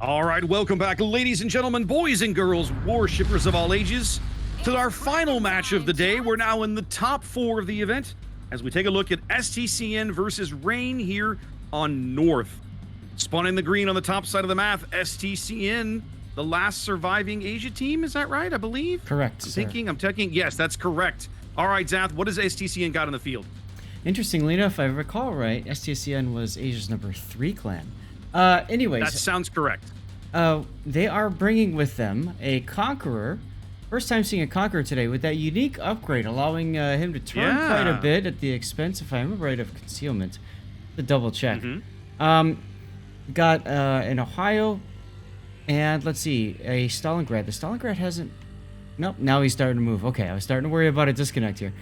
All right, welcome back, ladies and gentlemen, boys and girls, warshippers of all ages, to our final match of the day. We're now in the top 4 of the event as we take a look at STCN versus Rain here on North. Spun in the green on the top side of the map, STCN, the last surviving Asia team, is that right, I believe? Correct, I'm checking. Yes, that's correct. All right, Zath, what does STCN got in the field? Interestingly enough, if I recall right, STCN was Asia's number 3 clan. Anyways. That sounds correct. They are bringing with them a Conqueror. First time seeing a Conqueror today with that unique upgrade, allowing him to turn quite a bit at the expense, if I remember right, of concealment. To double check. Got an Ohio, and let's see, a Stalingrad. The Stalingrad hasn't... Nope, now he's starting to move. Okay, I was starting to worry about a disconnect here.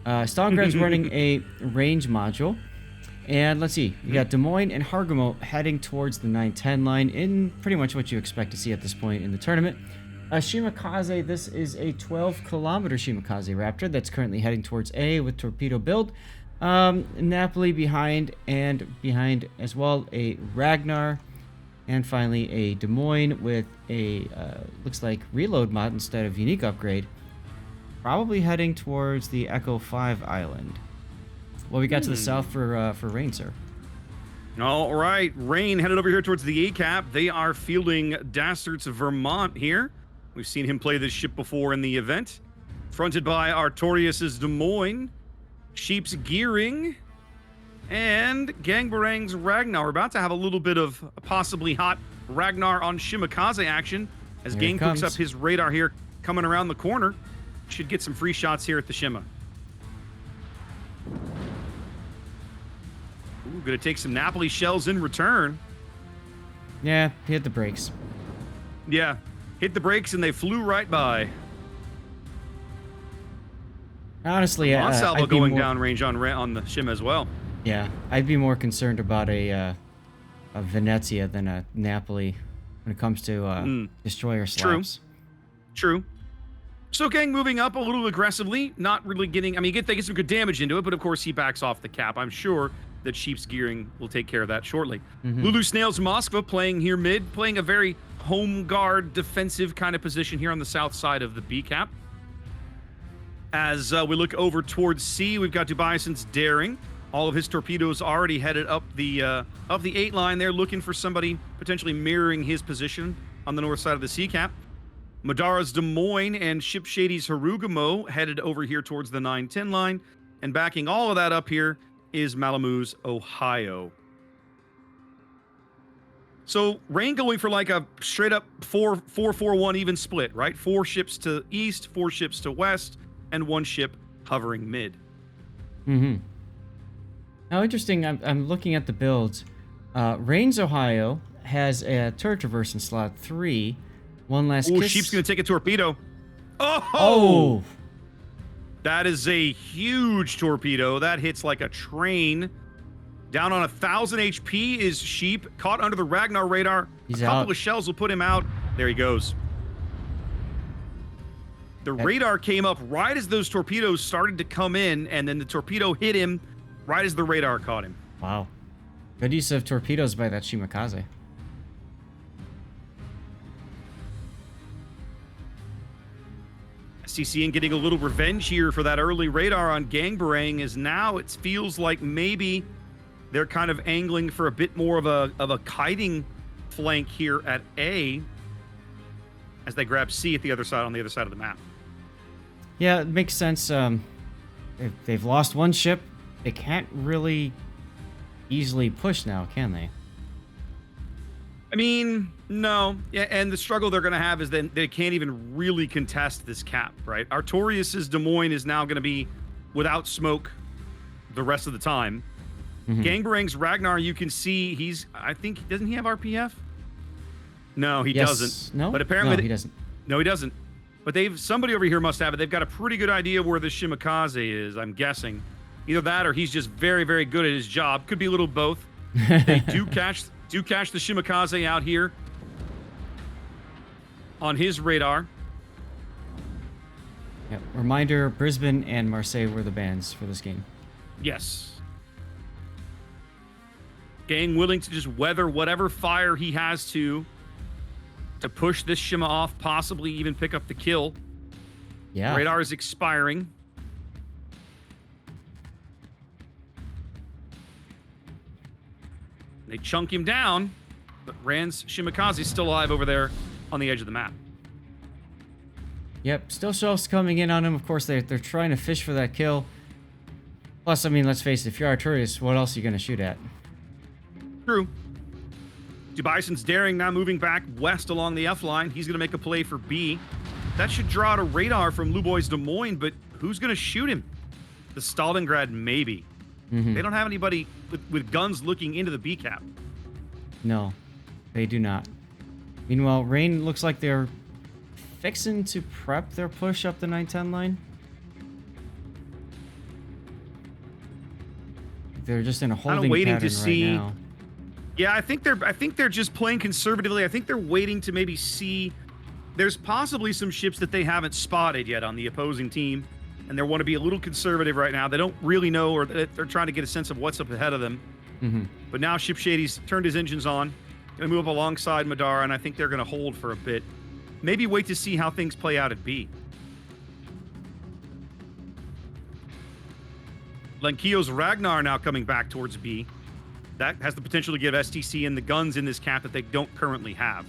Stalingrad's running a range module. And let's see, we got Des Moines and Hargamo heading towards the 9-10 line in pretty much what you expect to see at this point in the tournament. Shimakaze, this is a 12-kilometer Shimakaze Raptor that's currently heading towards A with torpedo build. Napoli behind, and behind as well a Ragnar. And finally a Des Moines with a, looks like reload mod instead of unique upgrade. Probably heading towards the Echo 5 island. Well, we got to the south for Rain, sir. All right, Rain headed over here towards the A-cap. They are fielding Dastards of Vermont here. We've seen him play this ship before in the event. Fronted by Artorias' Des Moines, Sheep's Gearing, and Gangbarang's Ragnar. We're about to have a little bit of possibly hot Ragnar on Shimakaze action as Gang cooks up his radar here, coming around the corner. Should get some free shots here at the Shima. Ooh, gonna take some Napoli shells in return. Yeah, hit the brakes. Yeah, hit the brakes and they flew right by. Honestly, Monsalvo going downrange on the Shima as well. Yeah, I'd be more concerned about a Venezia than a Napoli when it comes to destroyer slaps. True. So Gang moving up a little aggressively, not really getting... I mean, they get some good damage into it, but of course he backs off the cap. I'm sure that Sheep's Gearing will take care of that shortly. Lulu Snails Moskva playing here mid, playing a very home guard defensive kind of position here on the south side of the B cap. As we look over towards C, we've got Dubaison's Daring. All of his torpedoes already headed up the 8 line there, looking for somebody potentially mirroring his position on the north side of the C cap. Madara's Des Moines and Ship Shady's Harugamo headed over here towards the 9-10 line. And backing all of that up here is Malamu's Ohio. So Rain going for like a straight up 4-4-4-1 even split, right? 4 ships to east, 4 ships to west, and 1 ship hovering mid. Now, interesting, I'm looking at the builds. Rain's Ohio has a turret traverse in slot 3. One last kiss. Sheep's going to take a torpedo. Oh! That is a huge torpedo. That hits like a train. Down on 1,000 HP is Sheep. Caught under the Ragnar radar. He's a couple out. of shells will put him out. There he goes. The radar came up right as those torpedoes started to come in, and then the torpedo hit him right as the radar caught him. Wow. Good use of torpedoes by that Shimakaze. STCN getting a little revenge here for that early radar on Gangbarang, as now it feels like maybe they're kind of angling for a bit more of a kiting flank here at A as they grab C at the other side, on the other side of the map. Yeah, it makes sense. If they've lost one ship, they can't really easily push now, can they? I mean, no. Yeah, and the struggle they're going to have is that they can't even really contest this cap, right? Artorias' Des Moines is now going to be without smoke the rest of the time. Gangbarang's Ragnar, you can see I think, doesn't he have RPF? No, he doesn't. No? But apparently... No, he doesn't. No, he doesn't. But somebody over here must have it. They've got a pretty good idea where the Shimakaze is, I'm guessing. Either that or he's just very, very good at his job. Could be a little both. They do catch the Shimakaze out here on his radar. Yep. Reminder, Brisbane and Marseille were the bans for this game. Yes. Gang willing to just weather whatever fire he has to to push this Shima off, possibly even pick up the kill. Yeah. Radar is expiring. They chunk him down, but Rand's Shimakaze is still alive over there on the edge of the map. Yep, still shells coming in on him. Of course, they're trying to fish for that kill. Plus, I mean, let's face it, if you're Arturius, what else are you going to shoot at? True. Bison's daring, now moving back west along the F line. He's going to make a play for B. That should draw out a radar from Luboy's Des Moines, but who's going to shoot him? The Stalingrad, maybe. They don't have anybody with guns looking into the B cap. No, they do not. Meanwhile, Rain looks like they're fixing to prep their push up the 910 line. They're just in a holding waiting pattern to see. right now. Yeah, I think they're just playing conservatively. I think they're waiting to maybe see. There's possibly some ships that they haven't spotted yet on the opposing team, and they want to be a little conservative right now. They don't really know, or they're trying to get a sense of what's up ahead of them. But now Ship Shady's turned his engines on, going to move up alongside Madara, and I think they're going to hold for a bit. Maybe wait to see how things play out at B. Lenkio's Ragnar now coming back towards B. That has the potential to give STCN the guns in this cap that they don't currently have.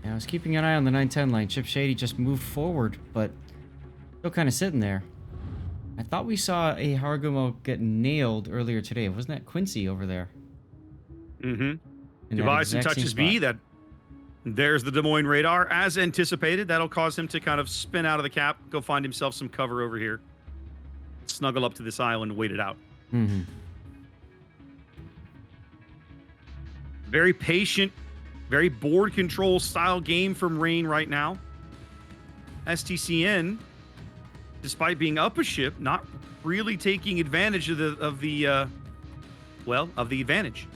Yeah, I was keeping an eye on the 910 line. Chip Shady just moved forward, but still kind of sitting there. I thought we saw a Harugumo get nailed earlier today. Wasn't that Quincy over there? Bison touches B. There's the Des Moines radar. As anticipated, that'll cause him to kind of spin out of the cap, go find himself some cover over here. Snuggle up to this island and wait it out. Very patient, very board control style game from Rain right now. STCN, despite being up a ship, not really taking advantage of the advantage.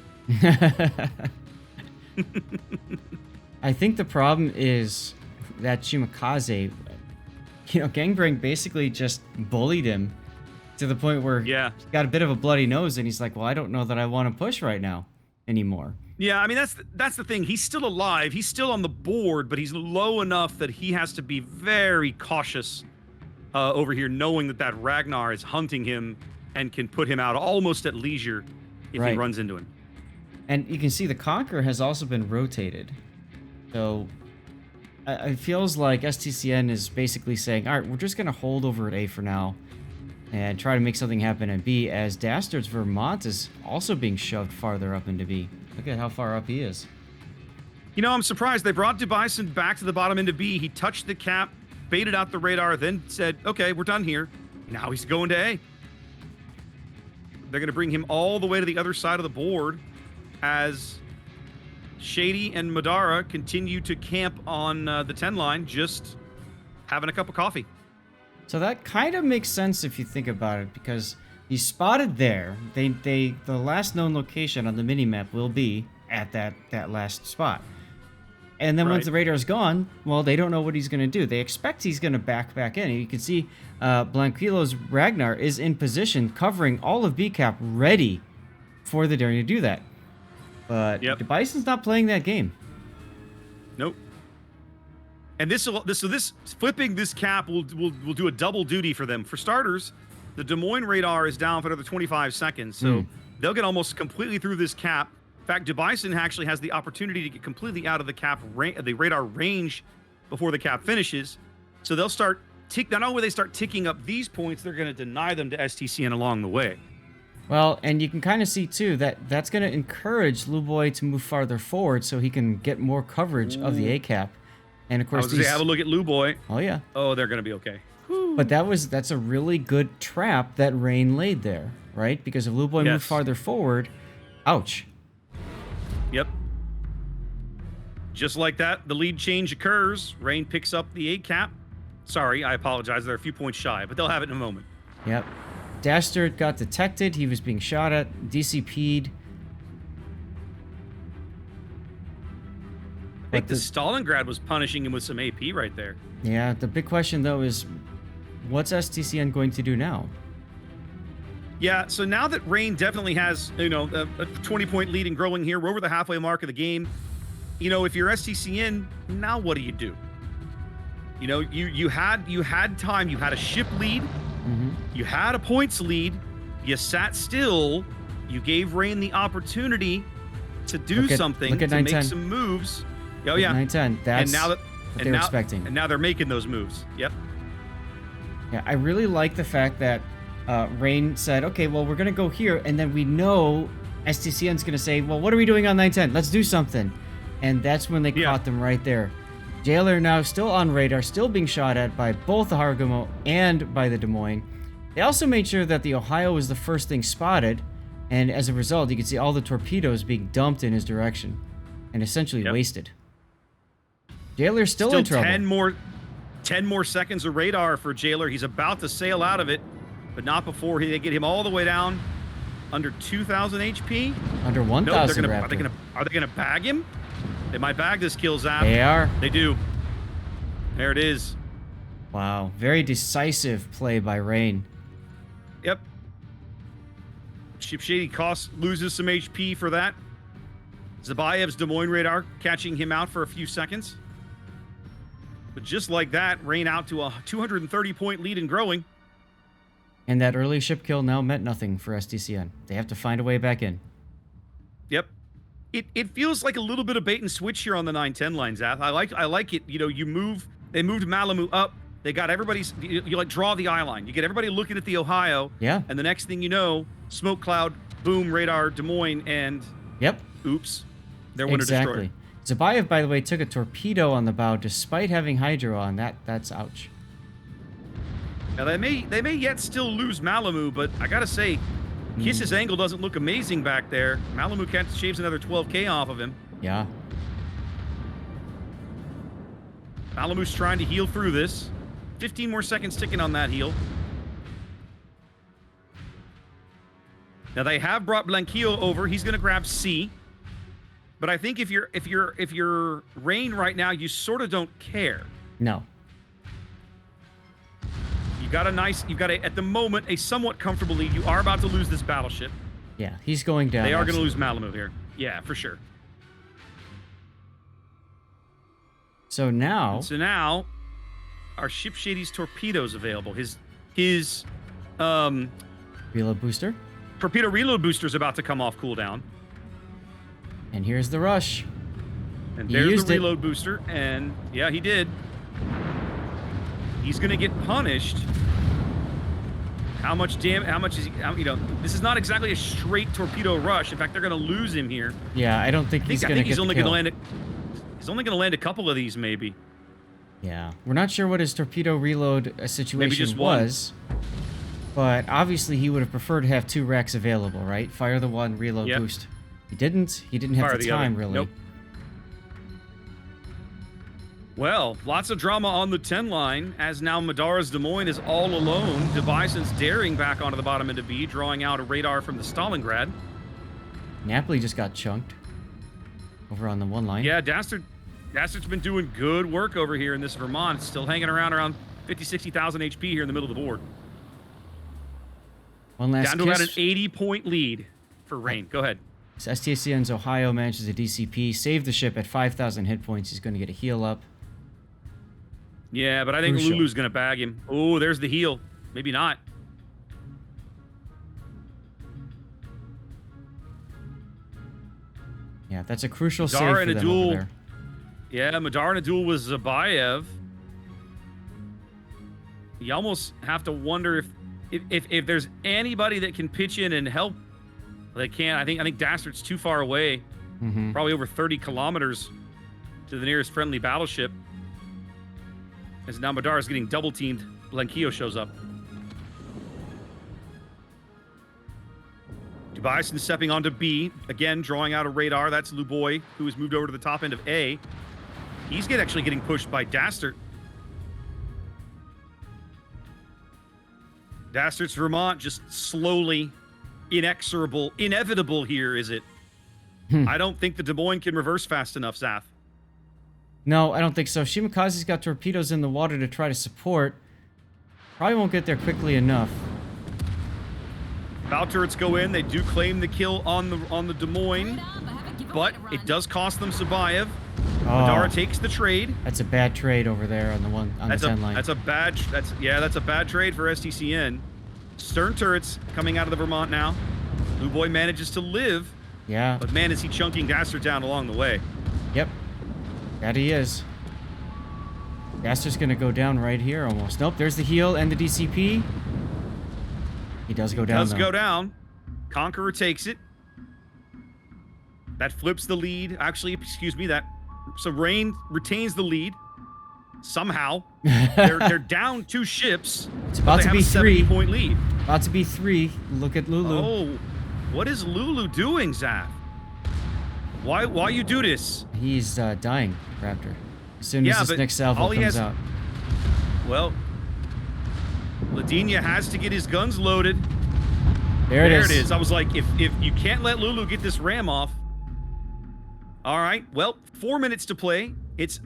I think the problem is that Shimakaze, Gangbang basically just bullied him to the point where he's got a bit of a bloody nose, and he's like, well, I don't know that I want to push right now anymore. Yeah, I mean, that's the thing. He's still alive. He's still on the board, but he's low enough that he has to be very cautious over here, knowing that Ragnar is hunting him and can put him out almost at leisure if he runs into him. And you can see the Conqueror has also been rotated. So it feels like STCN is basically saying, all right, we're just going to hold over at A for now and try to make something happen at B, as Dastard's Vermont is also being shoved farther up into B. Look at how far up he is. I'm surprised. They brought Bison back to the bottom end of B. He touched the cap, baited out the radar, then said, okay, we're done here. Now he's going to A. They're going to bring him all the way to the other side of the board as Shady and Madara continue to camp on the 10 line, just having a cup of coffee. So that kind of makes sense if you think about it, because he's spotted there. The last known location on the minimap will be at that last spot. And then once the radar's gone, well, they don't know what he's going to do. They expect he's going to back in. And you can see Blanquilo's Ragnar is in position, covering all of B cap, ready for the daring to do that. But the Bison's not playing that game. Nope. And this flipping this cap will do a double duty for them. For starters, the Des Moines radar is down for another 25 seconds, so they'll get almost completely through this cap. In fact, Bison actually has the opportunity to get completely out of the radar range before the cap finishes. So they'll start not only will they start ticking up these points, they're going to deny them to STCN along the way. Well, and you can kind of see, too, that that's going to encourage Luboy to move farther forward so he can get more coverage of the A-cap. And, of course, have a look at Luboy. Oh, yeah. Oh, they're going to be okay. But that's a really good trap that Rain laid there, right? Because if Luboy moved farther forward, ouch. Yep. Just like that, the lead change occurs. Rain picks up the A-cap. Sorry, I apologize. They're a few points shy, but they'll have it in a moment. Yep. Dastard got detected. He was being shot at, DCP'd. I think the Stalingrad was punishing him with some AP right there. Yeah, the big question, though, is what's STCN going to do now? Yeah, so now that Rain definitely has, a 20-point lead and growing here, we're over the halfway mark of the game. If you're STCN, now what do? You had time, you had a ship lead, you had a points lead, you sat still, you gave Rain the opportunity to do something, to make some moves. Oh yeah, 910. That's what they're expecting. And now they're making those moves. Yep. Yeah, I really like the fact that Rain said, okay, well, we're going to go here, and then we know STCN's going to say, well, what are we doing on 910? Let's do something. And that's when they caught them right there. Jailer now still on radar, still being shot at by both the Hargumo and by the Des Moines. They also made sure that the Ohio was the first thing spotted, and as a result, you can see all the torpedoes being dumped in his direction and essentially wasted. Jailer's still in trouble. 10 more seconds of radar for Jailer. He's about to sail out of it, but not before they get him all the way down under 2,000 HP. Under 1,000. Are they gonna bag him? They might bag this kill, Zath. They are. They do. There it is. Wow, very decisive play by Rain. Yep. Ship Shady loses some HP for that. Zabayev's Des Moines radar catching him out for a few seconds. But just like that, Rain out to a 230-point lead and growing. And that early ship kill now meant nothing for STCN. They have to find a way back in. Yep. It feels like a little bit of bait and switch here on the 910 line, Zath. I like it. They moved Malamu up. They got everybody's, you like draw the eye line. You get everybody looking at the Ohio. Yeah. And the next thing you know, smoke cloud, boom, radar, Des Moines, and oops, they're winner destroyed. Zabayev, by the way, took a torpedo on the bow despite having hydro on. That's ouch. Now they may yet still lose Malamu, but I gotta say, Kiss's angle doesn't look amazing back there. Malamu shaves another 12K off of him. Yeah. Malamu's trying to heal through this. 15 more seconds ticking on that heal. Now they have brought Blanquillo over. He's gonna grab C. But I think if you're Rain right now, you sort of don't care. No. You've got at the moment a somewhat comfortable lead. You are about to lose this battleship. Yeah, he's going down. They are going to lose Malamu here. Yeah, for sure. So now our Ship Shady's torpedoes available. His reload booster. Torpedo reload booster is about to come off cooldown. And here's the rush. And there's the reload booster, and yeah, he did. He's gonna get punished. How much is he? This is not exactly a straight torpedo rush. In fact, they're gonna lose him here. Yeah, I don't think he's gonna get the kill. He's only gonna land a couple of these, maybe. Yeah, we're not sure what his torpedo reload situation was, but obviously he would have preferred to have 2 racks available, right? Fire the one, reload boost. He didn't have the time, really. Nope. Well, lots of drama on the 10 line, as now Madara's Des Moines is all alone. Devison's daring back onto the bottom end of B, drawing out a radar from the Stalingrad. Napoli just got chunked over on the 1 line. Yeah, Dastard's been doing good work over here in this Vermont. Still hanging around 50, 60,000 HP here in the middle of the board. One last down to about an 80-point lead for Rain. Go ahead. So STCN's Ohio manages a DCP, save the ship at 5,000 hit points. He's going to get a heal up. Yeah, but I think Lulu's going to bag him. Oh, there's the heal. Maybe not. Yeah, that's a crucial save for them over there. Yeah, Madar in a duel with Zabayev. You almost have to wonder if there's anybody that can pitch in and help. They can't. I think Dastard's too far away. Probably over 30 kilometers to the nearest friendly battleship. As now Madar is getting double teamed. Blanquillo shows up. Bison stepping onto B, again drawing out a radar. That's Luboy, who has moved over to the top end of A. He's actually getting pushed by Dastard. Dastard's Vermont just slowly, inevitable here, is it? I don't think the Des Moines can reverse fast enough, Zath. No, I don't think so. Shimakaze's got torpedoes in the water to try to support. Probably won't get there quickly enough. Bow turrets go in. They do claim the kill on the Des Moines, but it does cost them Sabayev. Madara takes the trade. That's a bad trade over there on the 10 line. That's a bad trade for STCN. Stern turrets coming out of the Vermont now. Blue Boy manages to live. Yeah. But man, is he chunking Gaster down along the way. Yep. That he is. Gaster's gonna go down right here almost. Nope, there's the heal and the DCP. He does go down. Go down. Conqueror takes it. That flips the lead. Actually, excuse me, so Rain retains the lead. Somehow. They're down 2 ships. It's about to be 3. 70-point lead. About to be 3. Look at Lulu. Oh, what is Lulu doing, Zath? Why you do this? He's dying, Raptor. As soon as this next salvo comes out. Well, Ladina has to get his guns loaded. There it is. I was like, if you can't let Lulu get this ram off. All right. Well, 4 minutes to play. It's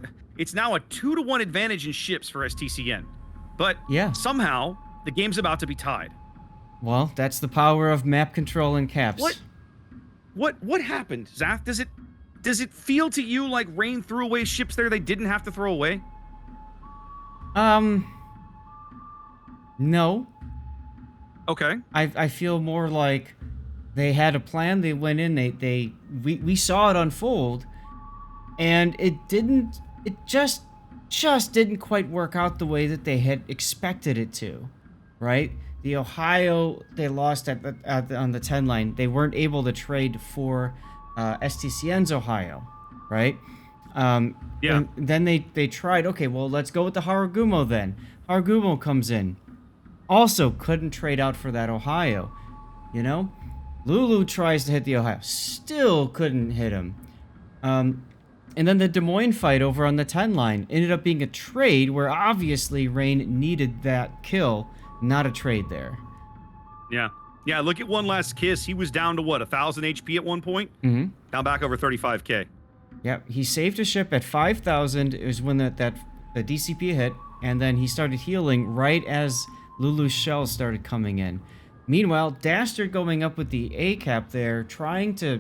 now a 2-to-1 advantage in ships for STCN. But somehow the game's about to be tied. Well, that's the power of map control and caps. What happened, Zath? Does it feel to you like Rain threw away ships there they didn't have to throw away? No. Okay. I feel more like they had a plan. They went in. We saw it unfold, and it just didn't quite work out the way that they had expected it to, right? The Ohio, they lost on the 10 line. They weren't able to trade for STCN's Ohio, right? And then they tried, okay, well, let's go with the Haragumo then. Haragumo comes in. Also couldn't trade out for that Ohio, you know? Lulu tries to hit the Ohio. Still couldn't hit him. And then the Des Moines fight over on the 10 line ended up being a trade where obviously Rain needed that kill, not a trade there. Yeah. Yeah, look at One Last Kiss. He was down to what, 1,000 HP at one point? Mm-hmm. Down back over 35k. Yeah, he saved a ship at 5,000. It was when the DCP hit, and then he started healing right as Lulu's shells started coming in. Meanwhile, Dastard going up with the A cap there, trying to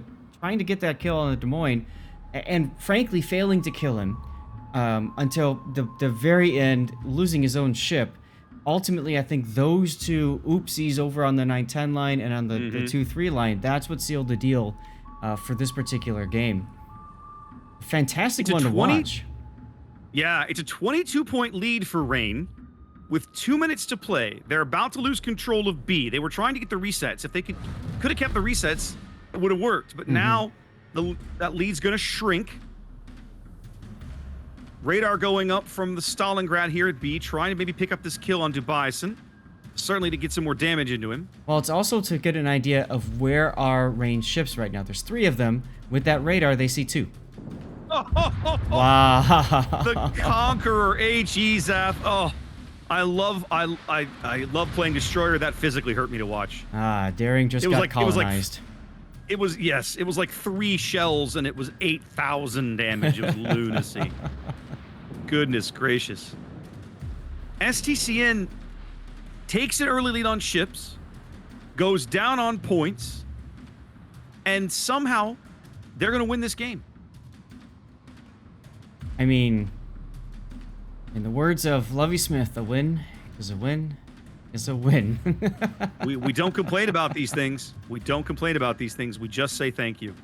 get that kill on the Des Moines, and frankly failing to kill him until the very end, losing his own ship. Ultimately, I think those two oopsies over on the 910 line and on the 2-3 line, that's what sealed the deal for this particular game. Fantastic one to watch. Yeah, it's a 22-point lead for Rain with 2 minutes to play. They're about to lose control of B. They were trying to get the resets. If they could have kept the resets, it would have worked. But now that lead's going to shrink. Radar going up from the Stalingrad here at B, trying to maybe pick up this kill on Dubaisen. Certainly to get some more damage into him. Well, it's also to get an idea of where are Rain's ships right now. There's 3 of them. With that radar, they see 2. Wow. The Conqueror HE, Zath. Oh, I love playing Destroyer. That physically hurt me to watch. Daring just got colonized. It was like 3 shells and it was 8,000 damage. It was lunacy. Goodness gracious. STCN takes an early lead on ships, goes down on points, and somehow they're going to win this game. I mean, in the words of Lovey Smith, a win is a win is a win. we don't complain about these things. We don't complain about these things. We just say thank you.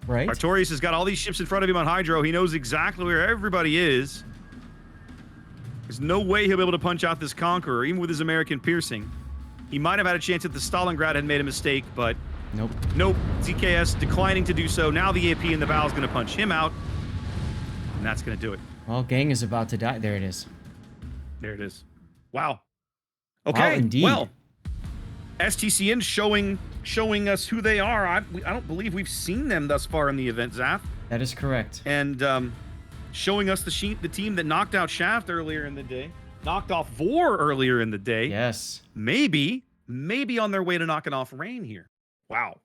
Right. Artorias has got all these ships in front of him on Hydro. He knows exactly where everybody is. There's no way he'll be able to punch out this Conqueror, even with his American piercing. He might have had a chance if the Stalingrad had made a mistake, but nope. ZKS declining to do so. Now the AP in the bow is going to punch him out, and that's going to do it. Well, Gang is about to die. There it is. There it is. Wow. Okay. Wow, indeed. Well, STCN showing us who they are. I don't believe we've seen them thus far in the event, Zath. That is correct. And showing us the team that knocked out Shaft earlier in the day, knocked off Vor earlier in the day. Yes. Maybe on their way to knocking off Rain here. Wow.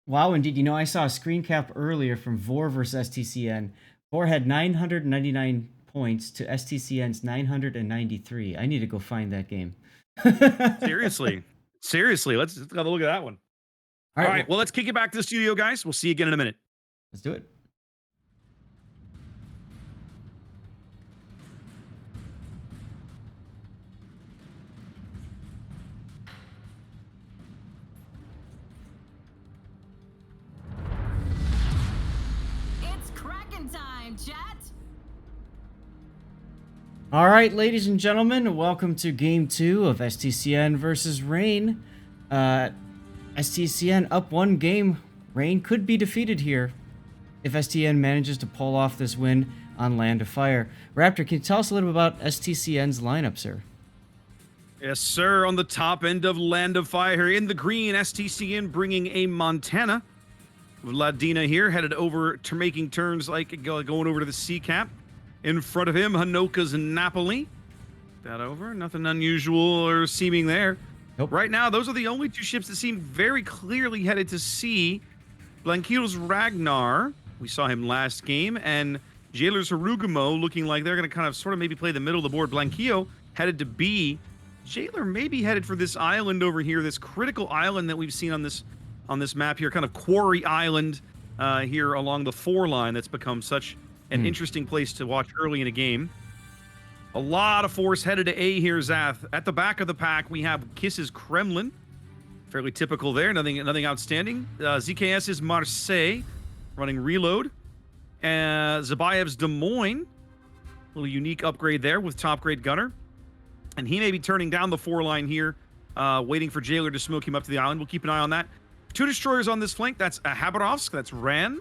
Wow, indeed. You know, I saw a screen cap earlier from Vor versus STCN. Vor had 999 points to STCN's 993. I need to go find that game. Seriously. Seriously, let's have a look at that one. All All right, right, well, let's kick it back to the studio, guys. We'll see you again in a minute. let's do it. It's Kraken time, chat! All right, ladies and gentlemen, welcome to Game 2 of STCN versus Rain. STCN up one game. Rain could be defeated here if STCN manages to pull off this win on Land of Fire. Raptor, can you tell us a little bit about STCN's lineup, sir? Yes, sir. On the top end of Land of Fire, in the green, STCN bringing a Montana. Vladina here, headed over to making turns like going over to the sea cap. In front of him, Hanoka's Napoli. That over. Nothing unusual or seeming there. Nope. Right now, those are the only two ships that seem very clearly headed to sea. Blanquito's Ragnar, we saw him last game, and Jailer's Harugumo looking like they're going to kind of sort of maybe play the middle of the board. Blanquito headed to B. Jailer maybe headed for this island over here, this critical island that we've seen on this map here, kind of Quarry Island here along the 4 line that's become such an interesting place to watch early in a game. A lot of force headed to A here, Zath. At the back of the pack, we have Kiss's Kremlin. Fairly typical there, nothing outstanding. ZKS's Marseille running reload. Zabayev's Des Moines, a little unique upgrade there with top grade gunner. And he may be turning down the 4 line here, waiting for Jailer to smoke him up to the island. We'll keep an eye on that. 2 destroyers on this flank. That's Habarovsk, that's Ran.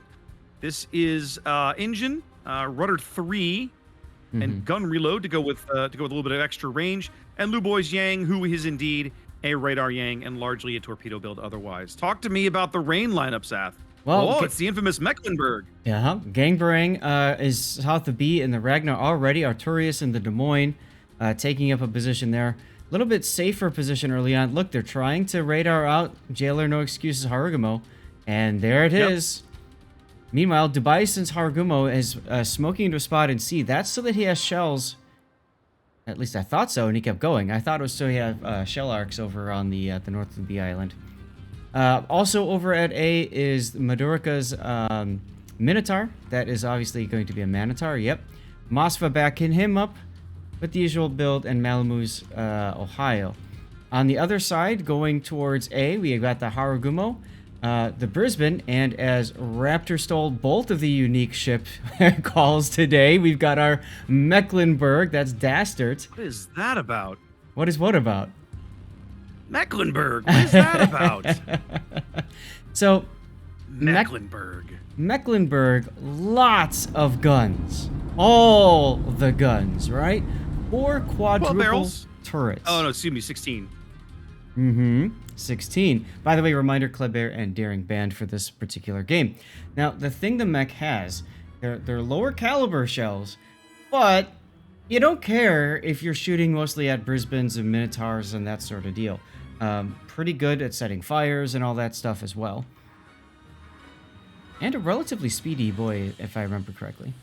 This is Engine, Rudder 3, and gun reload to go with a little bit of extra range. And Luboy's Yang, who is indeed a radar Yang and largely a torpedo build otherwise. Talk to me about the Rain lineup, Zath. Well, it's the infamous Mecklenburg. Yeah, Gangbarang is south of B in the Ragnar already. Arturius in the Des Moines taking up a position there. A little bit safer position early on. Look, they're trying to radar out Jailer No Excuses Harugumo. And there it is. Meanwhile, Dubaisin's Harugumo is smoking into a spot in C. That's so that he has shells. At least I thought so, and he kept going. I thought it was so he had shell arcs over on the north of the B island. Also over at A is Madurica's Minotaur. That is obviously going to be a Manitar. Yep. Mosfa backing him up with the usual build, and Malamu's Ohio. On the other side, going towards A, we got the Harugumo, the Brisbane, and as Raptor stole both of the unique ship calls today, we've got our Mecklenburg. That's Dastard. What is that about? What is what about? Mecklenburg. What is that about? So, Mecklenburg. Mecklenburg, lots of guns. All the guns, right? 4 quadruple barrels. turrets. Oh, no, excuse me, 16. 16. By the way, reminder, Kleber and Daring banned for this particular game. Now, the thing the mech has, they're lower caliber shells, but you don't care if you're shooting mostly at Brisbanes and Minotaurs and that sort of deal. Pretty good at setting fires and all that stuff as well. And a relatively speedy boy, if I remember correctly.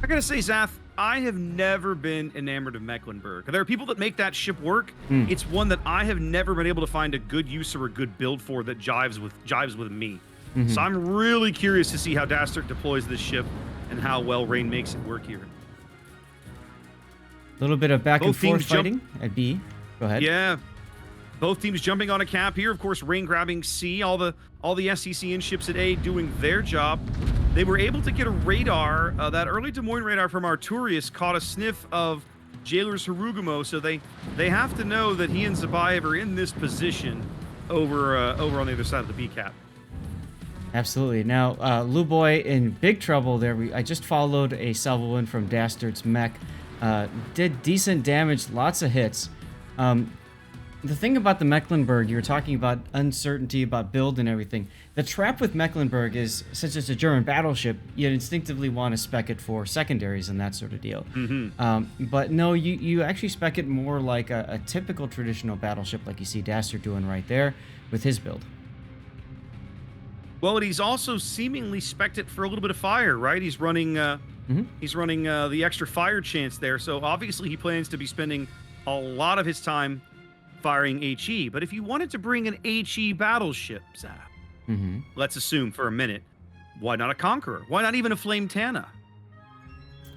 I gotta say, Zath, I have never been enamored of Mecklenburg. There are people that make that ship work. It's one that I have never been able to find a good use or a good build for that jives with me. So I'm really curious to see how Dastard deploys this ship and how well Rain makes it work here. A little bit of back and forth fighting at B. Go ahead. Yeah. Both teams jumping on a cap here. Of course, Rain grabbing C. All the STCN ships at A doing their job. They were able to get a radar. That early Des Moines radar from Arturius caught a sniff of Jailer's Harugumo, so they have to know that he and Zabayev are in this position over on the other side of the B cap. Absolutely. Now, Luboy in big trouble there. I just followed a salvo win from Dastard's mech. Did decent damage, lots of hits. The thing about the Mecklenburg, you were talking about uncertainty, about build and everything. The trap with Mecklenburg is, since it's a German battleship, you instinctively want to spec it for secondaries and that sort of deal. But no, you actually spec it more like a typical traditional battleship like you see Dastard doing right there with his build. Well, and he's also seemingly spec'd it for a little bit of fire, right? He's running the extra fire chance there, so obviously he plans to be spending a lot of his time firing HE. But if you wanted to bring an HE battleship, Zath, let's assume for a minute, why not a Conqueror? Why not even a Flame Tana?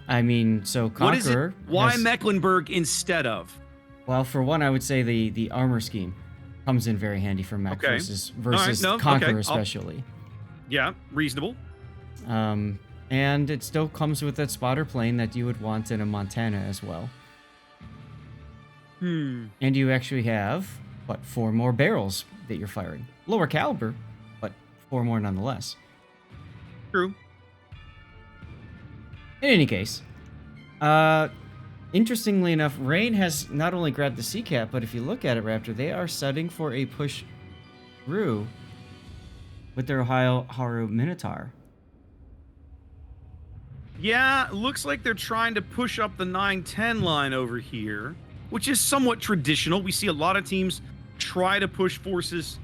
I mean, so Conqueror. Why Mecklenburg instead of? Well, for one, I would say the armor scheme comes in very handy for mech versus Conqueror especially. Yeah, reasonable. And it still comes with that spotter plane that you would want in a Montana as well. And you actually have, 4 more barrels that you're firing. Lower caliber, but 4 more nonetheless. True. In any case, interestingly enough, Rain has not only grabbed the sea cap, but if you look at it, Raptor, they are setting for a push through with their Ohio Haru Minotaur. Yeah, looks like they're trying to push up the 9-10 line over here, which is somewhat traditional. We see a lot of teams try to push forces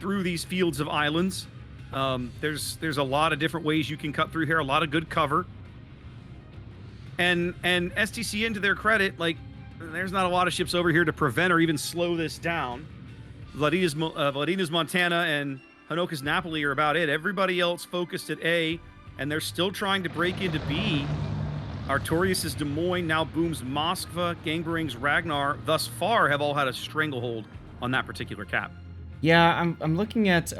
through these fields of islands. There's a lot of different ways you can cut through here, a lot of good cover. And STCN, to their credit, like, there's not a lot of ships over here to prevent or even slow this down. Vladina's Montana and Hanoka's Napoli are about it. Everybody else focused at A, and they're still trying to break into B. Artorias' Des Moines, now Boom's Moskva, Gangbering's Ragnar, thus far have all had a stranglehold on that particular cap. Yeah, I'm looking at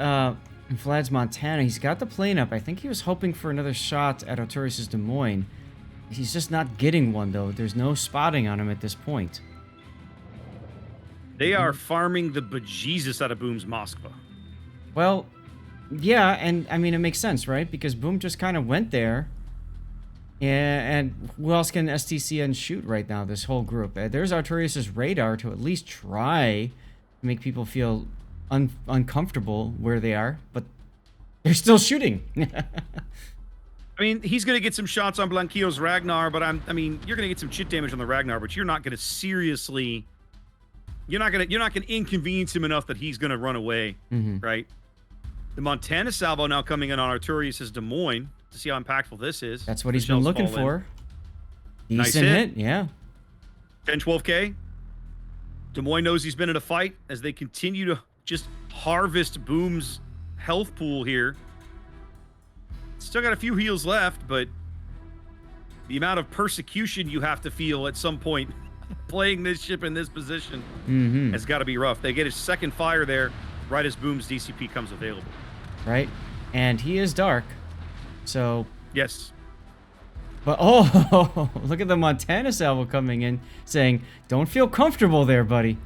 Vlad's Montana. He's got the plane up. I think he was hoping for another shot at Artorias' Des Moines. He's just not getting one, though. There's no spotting on him at this point. They are farming the bejesus out of Boom's Moskva. Well, yeah, and I mean, it makes sense, right? Because Boom just kind of went there. And who else can STCN shoot right now, this whole group? There's Artorias' radar to at least try to make people feel uncomfortable where they are, but they're still shooting. I mean, he's going to get some shots on Blanquillo's Ragnar, but I mean, you're going to get some chit damage on the Ragnar, but you're not going to seriously, you're not going to inconvenience him enough that he's going to run away, right? The Montana salvo now coming in on Artorias' Des Moines to see how impactful this is. That's what he's been looking for. Decent hit, yeah. 10-12K. Des Moines knows he's been in a fight as they continue to just harvest Boom's health pool here. Still got a few heals left, but the amount of persecution you have to feel at some point playing this ship in this position has got to be rough. They get a second fire there right as Boom's DCP comes available. Right, and he is dark, so... Yes. But, oh, look at the Montana salvo coming in, saying, don't feel comfortable there, buddy.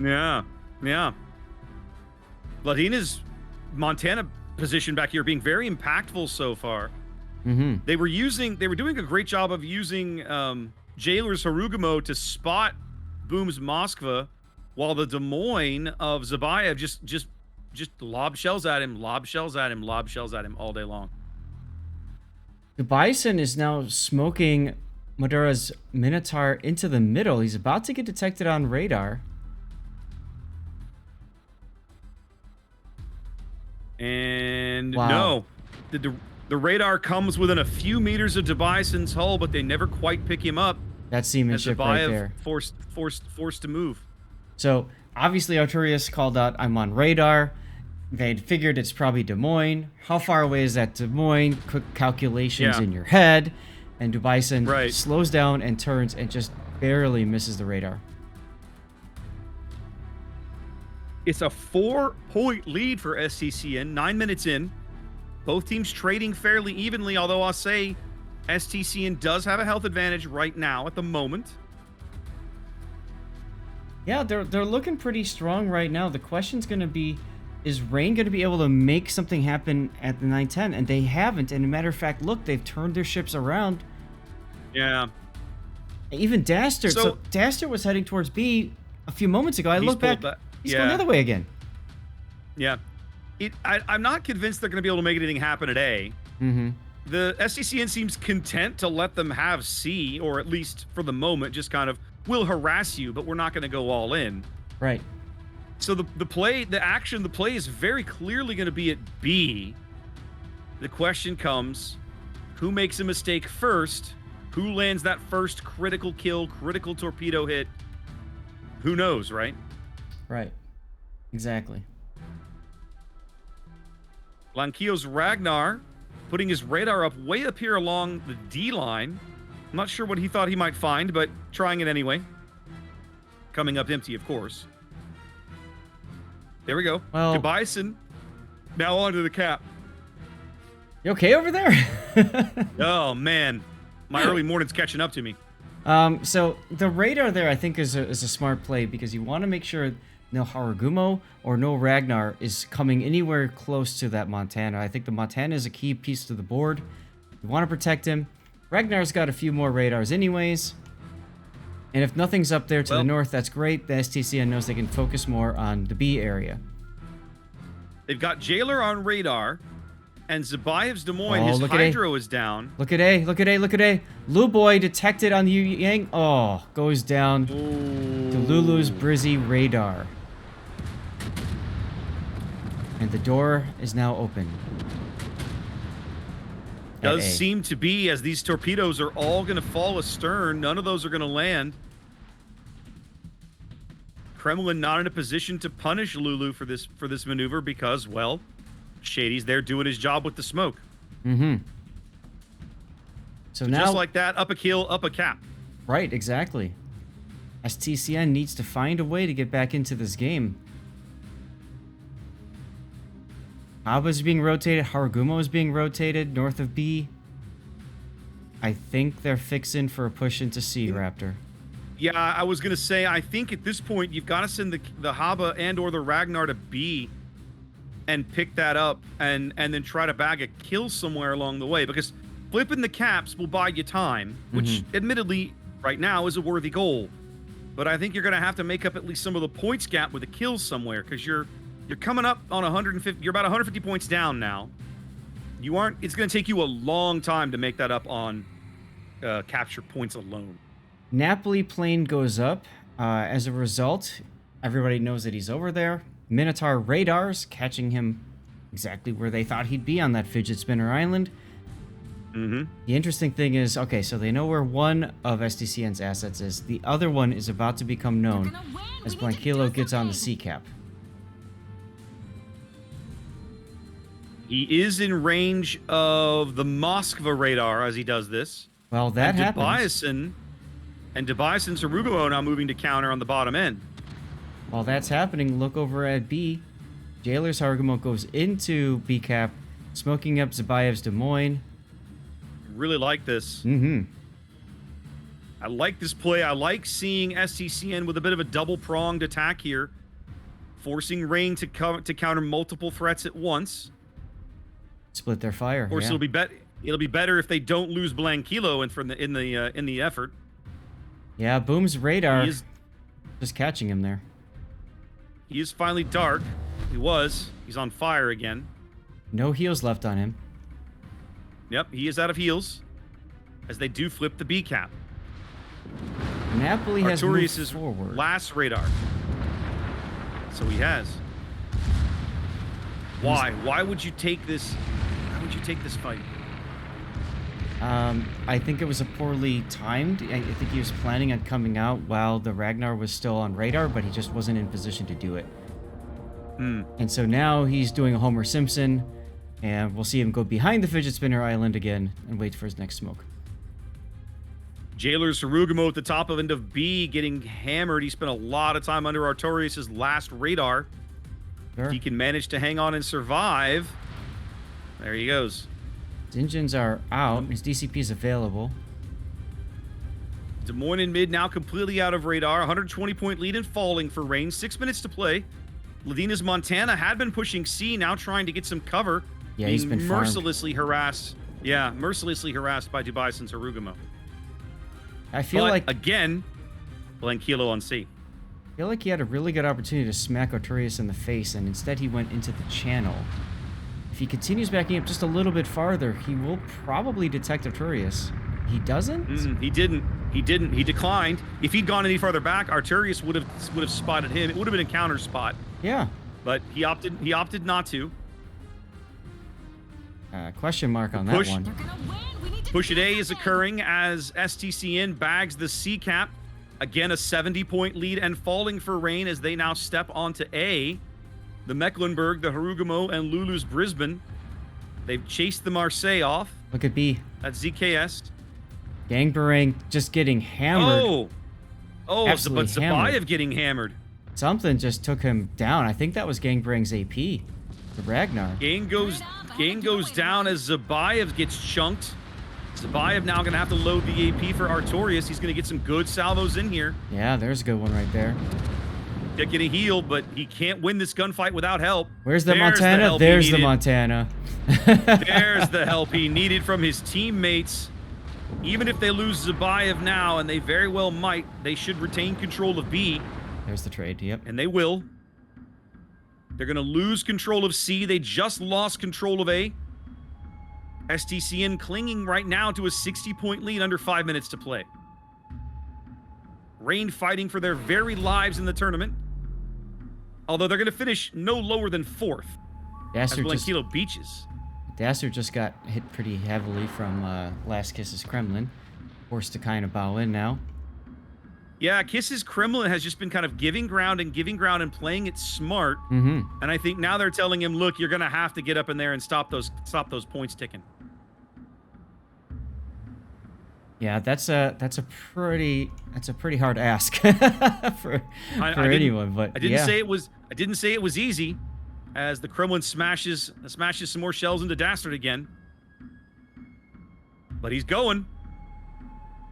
Yeah, yeah. Vladina's Montana position back here being very impactful so far. They were doing a great job of using Jailer's Harugamo to spot Boom's Moskva, while the Des Moines of Zabayev just lob shells at him all day long. The Bison is now smoking Madura's Minotaur into the middle. He's about to get detected on radar. And no, the radar comes within a few meters of Debison's hull, but they never quite pick him up. That's seamanship right there. Forced to move. So obviously Artorias called out, I'm on radar. They'd figured it's probably Des Moines. How far away is that Des Moines? Quick calculations in your head. And Dubison slows down and turns and just barely misses the radar. It's a 4-point lead for STCN, 9 minutes in. Both teams trading fairly evenly, although I'll say STCN does have a health advantage right now at the moment. Yeah, they're looking pretty strong right now. The question's going to be, is Rain going to be able to make something happen at the 9-10? And they haven't. And a matter of fact, look, they've turned their ships around. Yeah. Even Dastard. So Dastard was heading towards B a few moments ago. I look back. He's going the other way again. Yeah. I'm not convinced they're going to be able to make anything happen at A. The STCN seems content to let them have C, or at least for the moment, just kind of, we'll harass you, but we're not going to go all in. Right. So the play is very clearly going to be at B. The question comes, who makes a mistake first? Who lands that first critical kill, critical torpedo hit? Who knows, right? Right. Exactly. Blankio's Ragnar putting his radar up way up here along the D line. I'm not sure what he thought he might find, but trying it anyway. Coming up empty, of course. There we go. Well, Bison now onto the cap. You okay over there? Oh, man. My early morning's catching up to me. So the radar there, I think, is a smart play because you want to make sure no Harugumo or no Ragnar is coming anywhere close to that Montana. I think the Montana is a key piece to the board. You want to protect him. Ragnar's got a few more radars anyways. And if nothing's up there to the north, that's great. The STCN knows they can focus more on the B area. They've got Jailer on radar, and Zabayev's Des Moines, his hydro is down. Look at A, look at A, look at A. Luboy detected on the Yang. Oh, goes down to Lulu's Brizzy radar. And the door is now open. Does seem to be, as these torpedoes are all going to fall astern. None of those are going to land. Kremlin not in a position to punish Lulu for this maneuver because, well, Shady's there doing his job with the smoke. Mm-hmm. So now, just like that, up a kill, up a cap. Right, exactly. STCN needs to find a way to get back into this game. Aba's being rotated. Harugumo is being rotated north of B. I think they're fixing for a push into C, Raptor. Yeah, I was going to say, I think at this point, you've got to send the Haba and or the Ragnar to B and pick that up and then try to bag a kill somewhere along the way. Because flipping the caps will buy you time, which admittedly right now is a worthy goal. But I think you're going to have to make up at least some of the points gap with a kill somewhere because you're coming up on 150. You're about 150 points down now. You aren't. It's going to take you a long time to make that up on capture points alone. Napoli plane goes up. As a result, everybody knows that he's over there. Minotaur radars catching him exactly where they thought he'd be on that fidget spinner island. The interesting thing is, okay, so they know where one of STCN's assets is. The other one is about to become known as Blankilo gets on the C cap. He is in range of the Moskva radar as he does this. Well, that happens. Debiasen and Harugumo now moving to counter on the bottom end. While that's happening, look over at B. Jailer's Harugumo goes into B cap, smoking up Zabayev's Des Moines. Really like this. I like this play. I like seeing STCN with a bit of a double-pronged attack here, forcing Rain to counter multiple threats at once. Split their fire. Of course, it'll be better if they don't lose Blankilo in the effort. Yeah, Boom's radar just catching him there. He is finally dark. He's on fire again. No heals left on him. Yep, he is out of heals as they do flip the B cap. Napoli has moved Artorias' forward. last radar. So he has. Why? Why would you take this? Why would you take this fight? I think it was a poorly timed. I think he was planning on coming out while the Ragnar was still on radar, but he just wasn't in position to do it. And so now he's doing a Homer Simpson, and we'll see him go behind the fidget spinner island again and wait for his next smoke. Jailer's Harugumo at the top of end of B getting hammered. He spent a lot of time under Artorias' last radar. Sure. He can manage to hang on and survive. There he goes. His engines are out. His DCP is available. Des Moines in mid now completely out of radar. 120-point lead and falling for Rain. 6 minutes to play. Ladina's Montana had been pushing C, now trying to get some cover. Yeah, he's been mercilessly harassed. Yeah, mercilessly harassed by Dubisen's Harugumo. I feel like again, Blankilo on C. I feel like he had a really good opportunity to smack Artorias in the face, and instead he went into the channel. If he continues backing up just a little bit farther, he will probably detect Artorias. He doesn't? He didn't. He declined. If he'd gone any farther back, Artorias would have spotted him. It would have been a counter spot. Yeah. But he opted not to. Question mark on that one. Push at A is occurring as STCN bags the C cap Again, a 70-point lead and falling for Rain as they now step onto A. The Mecklenburg, the Harugumo, and Lulu's Brisbane. They've chased the Marseille off. Look at B. That's ZKS. Gangbarang just getting hammered. But Absolutely hammered. Zabayev getting hammered. Something just took him down. I think that was Gangbarang's AP. The Ragnar. Gang goes down as Zabayev gets chunked. Zabayev now going to have to load the AP for Artorias. He's going to get some good salvos in here. Yeah, there's a good one right there. They're getting healed, but he can't win this gunfight without help. Where's the Montana? There's the Montana. There's the help he needed from his teammates. Even if they lose Zabayev now, and they very well might, they should retain control of B. There's the trade, yep. And they will. They're going to lose control of C. They just lost control of A. STCN clinging right now to a 60-point lead under 5 minutes to play. Rain fighting for their very lives in the tournament. Although they're going to finish no lower than 4th. As Blanquillo beaches. Dasser just got hit pretty heavily from Last Kiss's Kremlin. Forced to kind of bow in now. Yeah, Kiss's Kremlin has just been kind of giving ground and playing it smart. Mm-hmm. And I think now they're telling him, look, you're going to have to get up in there and stop those points ticking. Yeah, that's a pretty hard ask for anyone. But I didn't say it was easy, as the Kremlin smashes some more shells into Dastard again. But he's going.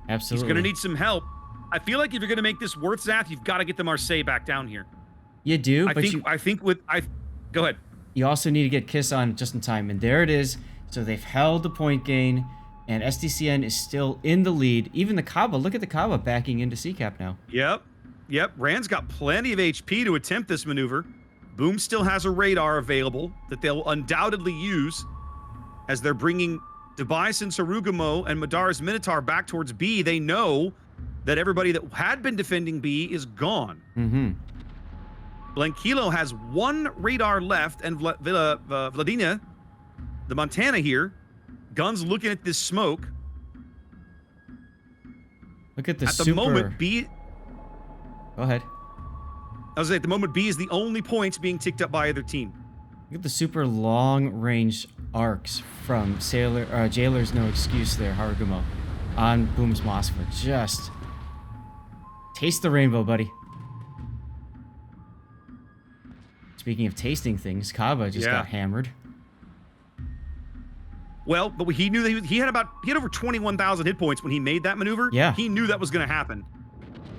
Absolutely. He's going to need some help. I feel like if you're going to make this worth, Zath, you've got to get the Marseille back down here. You do, Go ahead. You also need to get Kiss on just in time, and there it is. So they've held the point gain, and STCN is still in the lead. Even the Kaba, look at the Kaba backing into CCAP now. Yep. Rand's got plenty of HP to attempt this maneuver. Boom still has a radar available that they'll undoubtedly use as they're bringing Debison, Sarugumo, and Madar's Minotaur back towards B. They know that everybody that had been defending B is gone. Mm-hmm. Blanquillo has one radar left, and Vladina, the Montana here, guns looking at this smoke. Look at the At the moment, B... Go ahead. I was saying, at the moment, B is the only points being ticked up by either team. Look at the super long-range arcs from Jailer's No Excuse there, Harugumo, on Boom's Moskva. Just taste the rainbow, buddy. Speaking of tasting things, Kaba just got hammered. Well, but he knew that he had over 21,000 hit points when he made that maneuver. Yeah. He knew that was going to happen.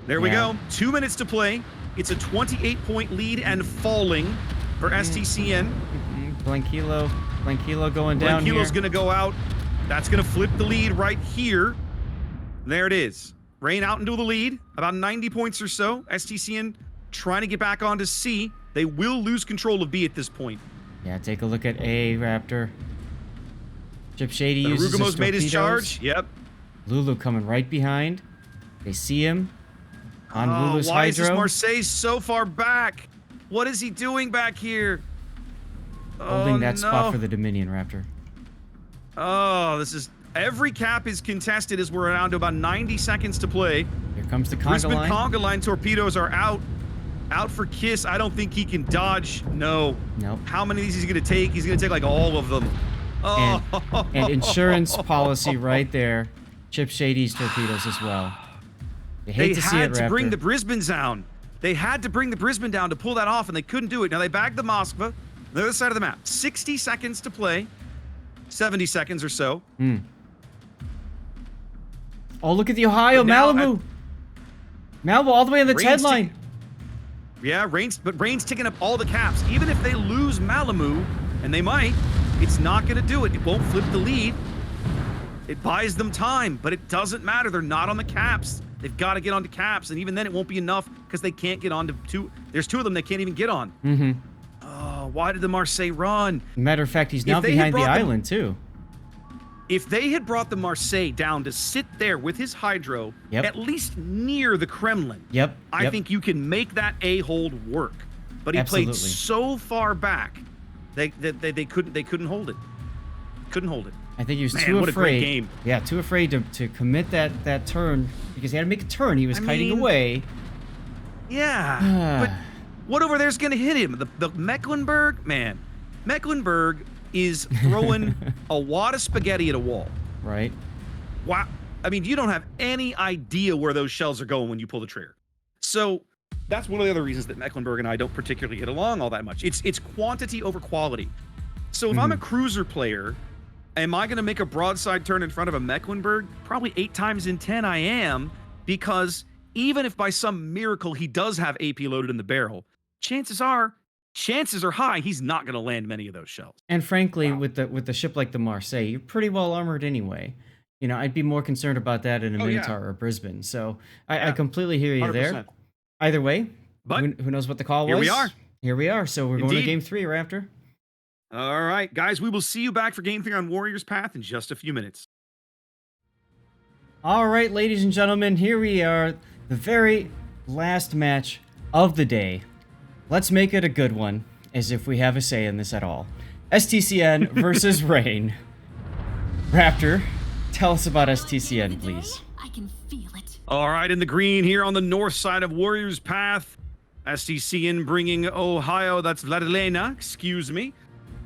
There we go. 2 minutes to play. It's a 28-point lead and falling for STCN. Blanquillo going down here. Blanquillo's going to go out. That's going to flip the lead right here. There it is. Rain out into the lead, about 90 points or so. STCN trying to get back onto C. They will lose control of B at this point. Yeah, take a look at A, Raptor. Chip Shady uses Harugumo's made his charge. Yep. Lulu coming right behind. They see him on Lulu's why Hydro. Is this Marseille so far back? What is he doing back here? Holding that spot for the Dominion, Raptor. Oh, this is... Every cap is contested as we're down to about 90 seconds to play. Here comes the conga Brisbane line. conga line torpedoes are out. Out for Kiss. I don't think he can dodge. No. Nope. How many of these is he going to take? He's going to take like all of them. Oh. And insurance policy right there. Chip Shady's torpedoes as well. They hate to see it, Raptor. They had to bring the Brisbane down. They had to bring the Brisbane down to pull that off, and they couldn't do it. Now they bagged the Moskva, the other side of the map. 60 seconds to play. 70 seconds or so. Oh, look at the Ohio Malibu. Malibu all the way on the Ted line. Yeah, Rain's ticking up all the caps. Even if they lose Malibu, and they might, it's not going to do it. It won't flip the lead. It buys them time, but it doesn't matter. They're not on the caps. They've got to get onto caps, and even then it won't be enough because they can't get on to two. There's two of them they can't even get on. Oh, why did the Marseille run? Matter of fact, he's now behind the island, too. If they had brought the Marseille down to sit there with his Hydro, at least near the Kremlin, I think you can make that A-hold work. But he played so far back, they couldn't hold it. Couldn't hold it. I think he was Man, too what a great afraid. game. Yeah, too afraid to commit that turn because he had to make a turn. He was kiting away. Yeah, but what over there's gonna hit him? The Mecklenburg, man. Mecklenburg is throwing a wad of spaghetti at a wall. Right. Wow. I mean, you don't have any idea where those shells are going when you pull the trigger. So that's one of the other reasons that Mecklenburg and I don't particularly get along all that much. It's quantity over quality. So if I'm a cruiser player, am I going to make a broadside turn in front of a Mecklenburg? Probably 8 times in 10 I am, because even if by some miracle he does have AP loaded in the barrel, chances are high he's not going to land many of those shells. And frankly, with the ship like the Marseille, you're pretty well armored anyway. You know, I'd be more concerned about that in a Minotaur or Brisbane. So I completely hear you 100%. There. Either way, but who knows what the call was? Here we are. Here we are. So we're going to Game 3, Raptor. All right, guys, we will see you back for Game 3 on Warriors Path in just a few minutes. All right, ladies and gentlemen, here we are, the very last match of the day. Let's make it a good one, as if we have a say in this at all. STCN versus Rain. Raptor, tell us about STCN, please. I can feel it. All right, in the green here on the north side of Warriors Path. STCN bringing Ohio, that's Vladilena, excuse me.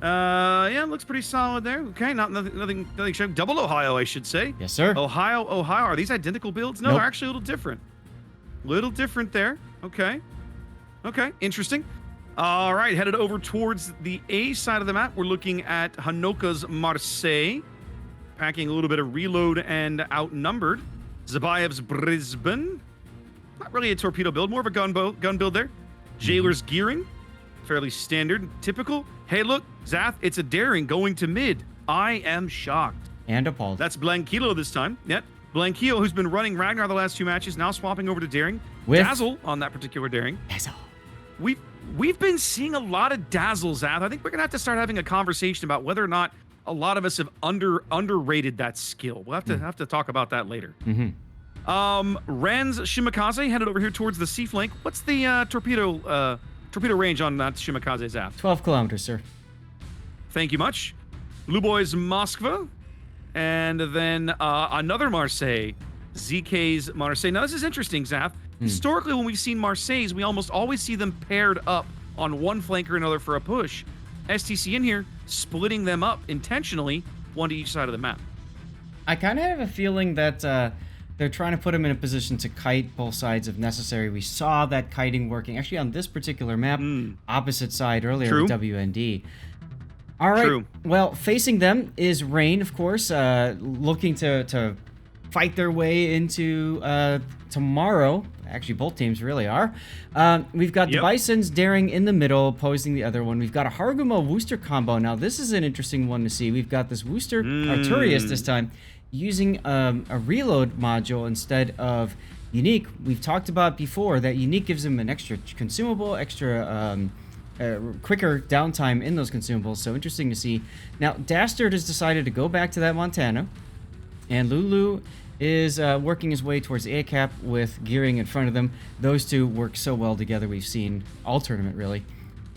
Yeah, looks pretty solid there. Okay, nothing showing. Double Ohio, I should say. Yes, sir. Ohio. Are these identical builds? No, nope. They're actually a little different. Little different there. Okay, interesting. All right, headed over towards the A side of the map. We're looking at Hanoka's Marseille, packing a little bit of reload and outnumbered. Zabayev's Brisbane. Not really a torpedo build, more of a gun build there. Jailer's Gearing, fairly standard, typical. Hey, look, Zath, it's a Daring going to mid. I am shocked. And appalled. That's Blanquillo this time. Yep. Blanquillo, who's been running Ragnar the last 2 matches, now swapping over to Daring. With Dazzle on that particular Daring. Dazzle. We've been seeing a lot of Dazzle, Zath. I think we're going to have to start having a conversation about whether or not a lot of us have underrated that skill. We'll have to talk about that later. Ren's Shimakaze headed over here towards the sea flank. What's the torpedo range on that Shimakaze, Zath? 12 kilometers, sir. Thank you much. Luboy's Moskva, and then another Marseille, ZK's Marseille. Now this is interesting, Zath. Historically, when we've seen Marseilles, we almost always see them paired up on one flank or another for a push. STCN here splitting them up intentionally, one to each side of the map. I kind of have a feeling that they're trying to put him in a position to kite both sides if necessary. We saw that kiting working actually on this particular map, opposite side earlier with WND. All right, well, facing them is Rain, of course, looking to fight their way into tomorrow. Actually, both teams really are. We've got the Bisons Daring in the middle, opposing the other one. We've got a Harugumo Wooster combo. Now, this is an interesting one to see. We've got this Wooster Arturius this time, using a reload module instead of Unique. We've talked about before that Unique gives him an extra consumable, quicker downtime in those consumables, so interesting to see. Now, Dastard has decided to go back to that Montana, and Lulu is working his way towards the A-cap with Gearing in front of them. Those two work so well together, we've seen all tournament, really.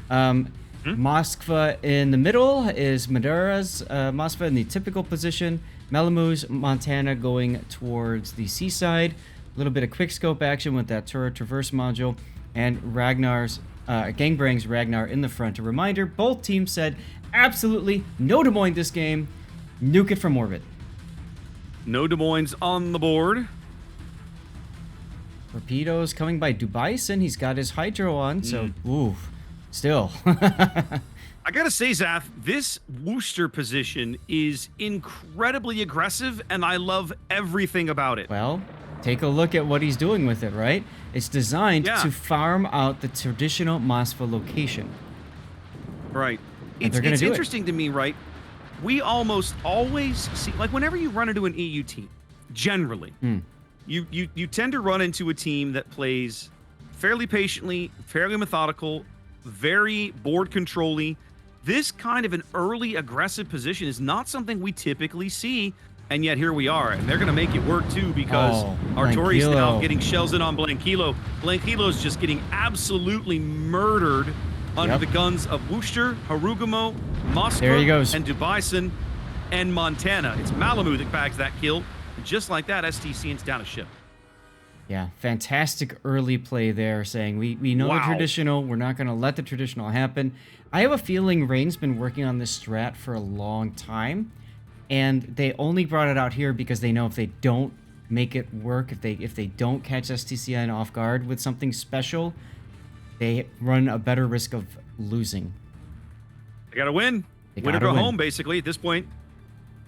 Moskva in the middle is Madura's Moskva in the typical position. Melamu's Montana going towards the seaside. A little bit of quick scope action with that turret traverse module. And Ragnar's, Gangbang's Ragnar in the front. A reminder, both teams said absolutely no Des Moines this game. Nuke it from orbit. No Des Moines on the board. Torpedoes coming by Dubison. He's got his hydro on, so oof. Still. I gotta say, Zath, this Wooster position is incredibly aggressive, and I love everything about it. Well, take a look at what he's doing with it, right? It's designed to farm out the traditional Moskva location. Right. It's interesting to me, right? We almost always see, like whenever you run into an EU team, generally, you tend to run into a team that plays fairly patiently, fairly methodical, very board control-y. This kind of an early aggressive position is not something we typically see, and yet here we are, and they're going to make it work too because Artori's now getting shells in on Blanquillo. Blanquillo's just getting absolutely murdered under the guns of Wooster, Harugumo, Moskva, and Dubison. and Montana. It's Malamu that bags that kill. And just like that, STCN's down a ship. Yeah, fantastic early play there, saying we know the traditional. We're not going to let the traditional happen. I have a feeling Rain's been working on this strat for a long time, and they only brought it out here because they know if they don't make it work, if they don't catch STCN off guard with something special, they run a better risk of losing. They got to win. Win or go home, basically, at this point.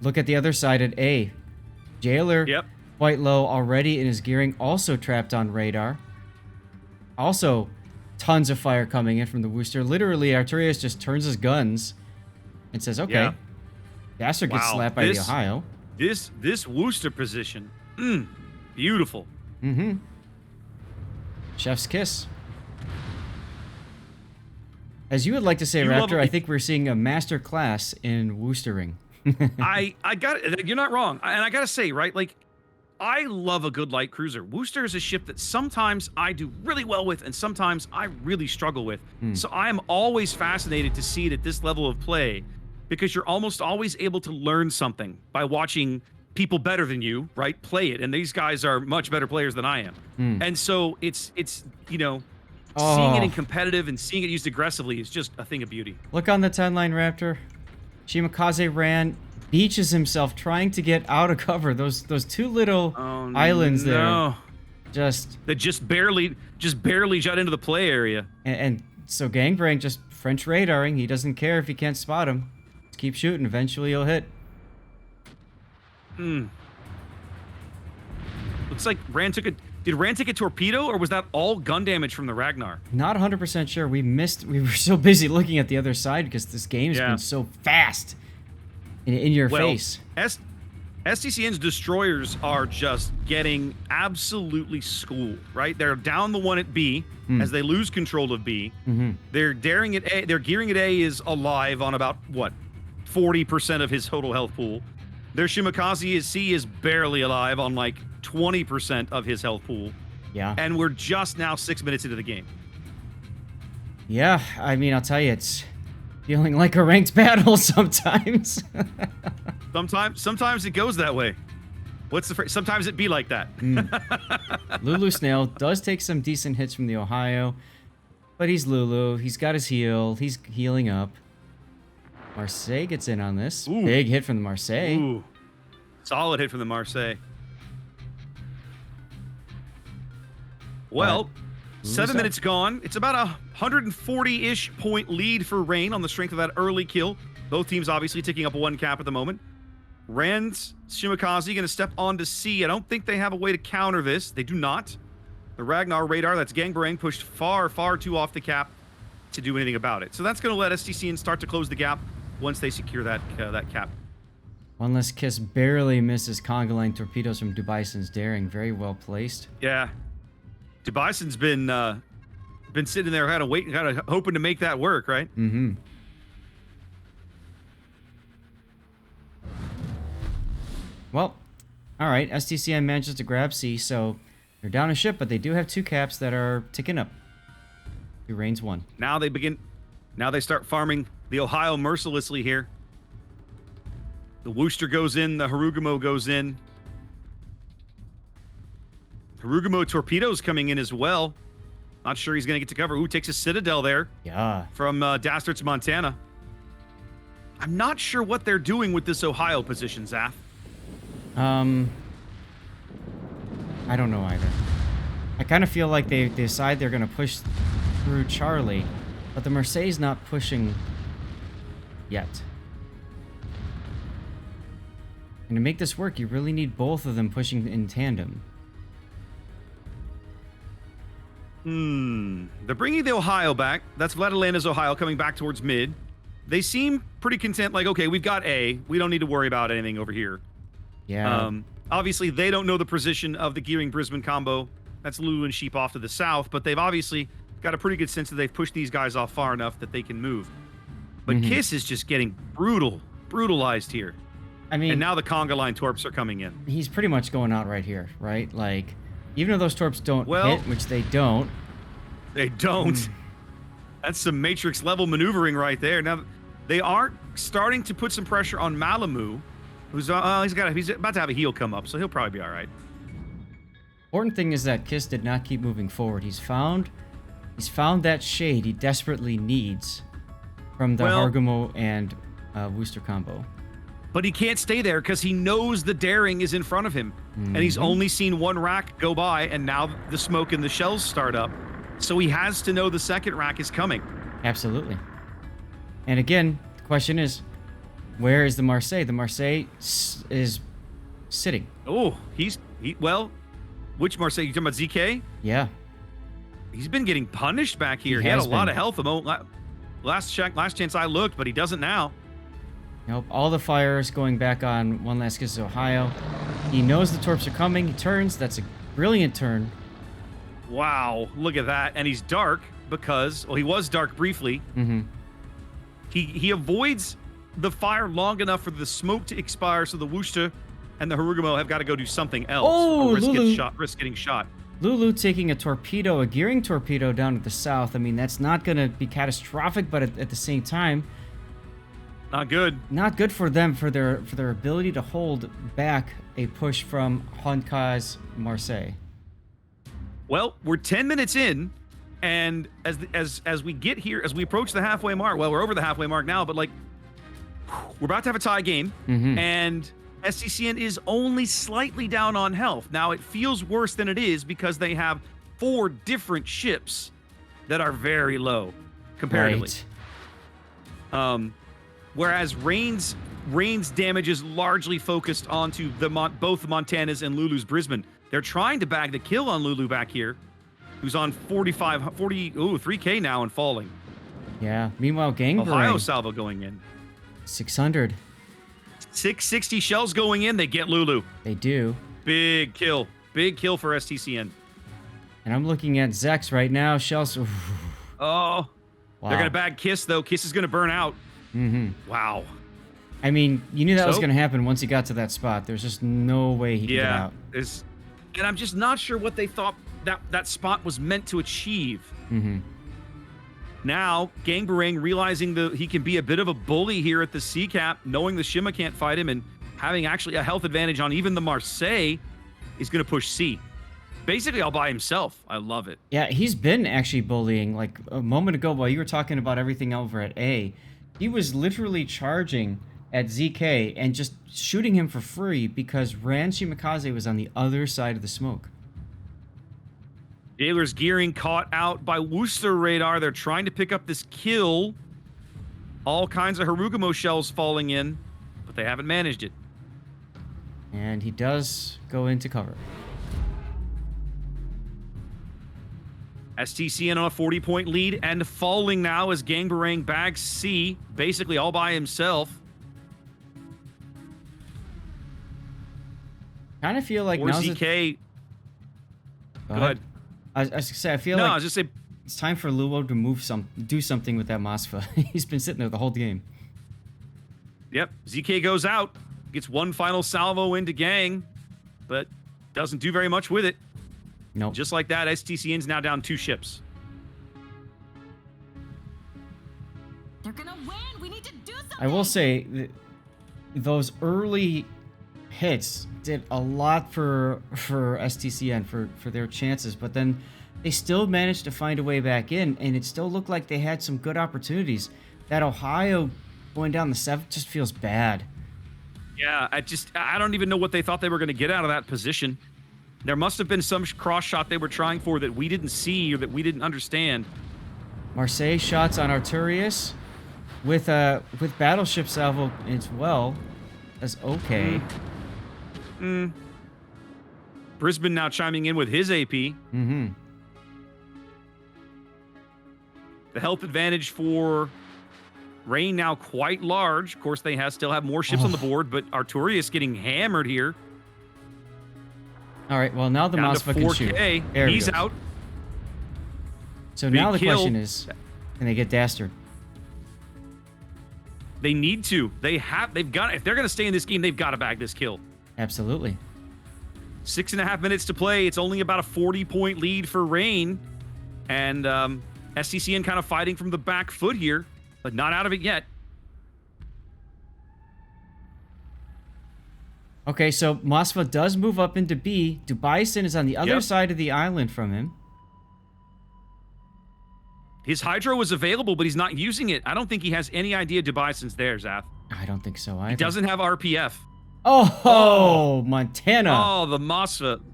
Look at the other side at A. Jailer, quite low already in his gearing, also trapped on radar. Also, tons of fire coming in from the Worcester. Literally, Arturius just turns his guns and says, okay. Gasser gets slapped by the Ohio. This Worcester position, beautiful. Mm-hmm. Chef's kiss. As you would like to say, Raptor, I think we're seeing a master class in Worcestering. I got it. You're not wrong. And I got to say, right, like, I love a good light cruiser. Worcester is a ship that sometimes I do really well with and sometimes I really struggle with. So I am always fascinated to see it at this level of play because you're almost always able to learn something by watching people better than you, right, play it. And these guys are much better players than I am. And so it's you know, seeing it in competitive and seeing it used aggressively is just a thing of beauty. Look on the 10 line, Raptor. Shimakaze ran, beaches himself, trying to get out of cover. Those two little islands there. That just barely jut into the play area. And so Gangbang just French radaring. He doesn't care if he can't spot him. Just keep shooting. Eventually he'll hit. Looks like did Rand take a torpedo, or was that all gun damage from the Ragnar? Not 100% sure. We were so busy looking at the other side because this game has been so fast in your face. STCN's destroyers are just getting absolutely schooled, right? They're down the one at B as they lose control of B. They're daring at A. Their gearing at A is alive on about, what, 40% of his total health pool. Their Shimakaze at C is barely alive on like 20% of his health pool. Yeah. And we're just now 6 minutes into the game. Yeah, I mean, I'll tell you, it's feeling like a ranked battle sometimes. Sometimes it goes that way. What's the phrase? Sometimes it be like that. Lulu Snail does take some decent hits from the Ohio, but he's Lulu. He's got his heal. He's healing up. Marseille gets in on this. Big hit from the Marseille. Solid hit from the Marseille. Well, 7 minutes gone. It's about a 140-ish point lead for Rain on the strength of that early kill. Both teams obviously ticking up one cap at the moment. Rand's Shimakaze going to step onto C. I don't think they have a way to counter this. They do not. The Ragnar radar, that's Gangbang, pushed far, far too off the cap to do anything about it. So that's going to let STCN start to close the gap once they secure that cap. One less kiss barely misses conga line torpedoes from Dubison's daring. Very well placed. Yeah. Dubison's been sitting there kind of hoping to make that work, right? Well, all right. STCN manages to grab C, so they're down a ship, but they do have two caps that are ticking up. Two Rains one. Now they start farming the Ohio mercilessly here. The Worcester goes in, the Harugumo goes in. Harugumo torpedoes coming in as well. Not sure he's going to get to cover. Who takes a Citadel there? Yeah. From Dastards, Montana. I'm not sure what they're doing with this Ohio position, Zath. I don't know either. I kind of feel like they decide they're going to push through Charlie, but the Marseille's not pushing yet. And to make this work, you really need both of them pushing in tandem. They're bringing the Ohio back. That's Vladilanda's Ohio coming back towards mid. They seem pretty content, like, okay, we've got A. We don't need to worry about anything over here. Yeah. Obviously, they don't know the position of the Gearing Brisbane combo. That's Lulu and Sheep off to the south, but they've obviously got a pretty good sense that they've pushed these guys off far enough that they can move. But Kiss is just getting brutalized here. I mean, and now the conga line torps are coming in. He's pretty much going out right here, right? Like, even though those torps don't hit, which they don't. They don't. That's some Matrix level maneuvering right there. Now, they are starting to put some pressure on Malamu. He's about to have a heal come up, so he'll probably be all right. Important thing is that Kiss did not keep moving forward. He's found that shade he desperately needs from the Hargumo and Wooster combo. But he can't stay there because he knows the daring is in front of him. And he's only seen one rack go by, and now the smoke and the shells start up. So he has to know the second rack is coming. Absolutely. And again, the question is, where is the Marseille? The Marseille is sitting. Oh, which Marseille? You talking about ZK? Yeah. He's been getting punished back here. He had a lot of health. Last chance I looked, but he doesn't now. Nope. All the fire is going back on one last Kiss Ohio. He knows the torps are coming. He turns. That's a brilliant turn. Wow. Look at that. And he's dark because, he was dark briefly. Mm-hmm. He avoids the fire long enough for the smoke to expire, so the Wooster and the Harugumo have got to go do something else. Oh, risk getting shot. Lulu taking a gearing torpedo down to the south. I mean, that's not going to be catastrophic, but at the same time, not good. Not good for them for their ability to hold back a push from Honka's Marseille. Well, we're 10 minutes in, and as we get here, as we approach the halfway mark, we're over the halfway mark now, but we're about to have a tie game, and STCN is only slightly down on health. Now, it feels worse than it is because they have 4 different ships that are very low comparatively. Right. Whereas Rain's damage is largely focused onto both Montana's and Lulu's Brisbane. They're trying to bag the kill on Lulu back here, who's on 3K now and falling. Yeah. Meanwhile, Gang Ohio salvo going in. 600. 660 shells going in. They get Lulu. They do. Big kill. Big kill for STCN. And I'm looking at Zex right now. Shells. Oh. Wow. They're going to bag Kiss, though. Kiss is going to burn out. Wow. I mean, you knew that was going to happen once he got to that spot. There's just no way he could get out. And I'm just not sure what they thought that spot was meant to achieve. Now, Gangbarang realizing he can be a bit of a bully here at the C cap, knowing the Shima can't fight him, and having actually a health advantage on even the Marseille, is going to push C. Basically all by himself. I love it. Yeah, he's been actually bullying. Like a moment ago while you were talking about everything over at A, he was literally charging at ZK and just shooting him for free because Ran Shimakaze was on the other side of the smoke. Jailer's gearing caught out by Wooster radar. They're trying to pick up this kill. All kinds of Harugumo shells falling in, but they haven't managed it. And he does go into cover. STCN on a 40-point lead and falling now as Gangbarang bags C, basically all by himself. Kind of feel like now ZK. Go ahead. I was gonna say, I feel I like was just saying, it's time for Luo to do something with that Mosfa. He's been sitting there the whole game. Yep, ZK goes out, gets one final salvo into Gang, but doesn't do very much with it. Nope. Just like that, STCN's now down 2 ships. They're gonna win. We need to do something. I will say those early hits did a lot for STCN for their chances, but then they still managed to find a way back in, and it still looked like they had some good opportunities. That Ohio going down the 7th just feels bad. Yeah, I don't even know what they thought they were going to get out of that position. There must have been some cross shot they were trying for that we didn't see or that we didn't understand. Marseille shots on Arturius with battleship salvo as well. That's okay. Brisbane now chiming in with his AP. The health advantage for Rain now quite large. Of course, they still have more ships on the board, but Arturius getting hammered here. All right, well, now the Mosfa can shoot. There He's out. So now the question is, can they get Dastard? They need to. They've got. If they're going to stay in this game, they've got to bag this kill. Absolutely. 6.5 minutes to play. It's only about a 40-point lead for Rain. And STCN kind of fighting from the back foot here, but not out of it yet. Okay, so Mosfa does move up into B. Dubaisen is on the other Yep. side of the island from him. His hydro was available, but he's not using it. I don't think he has any idea Dubaisen's there, Zath. I don't think so either. He doesn't have RPF. Oh, Montana. Oh, the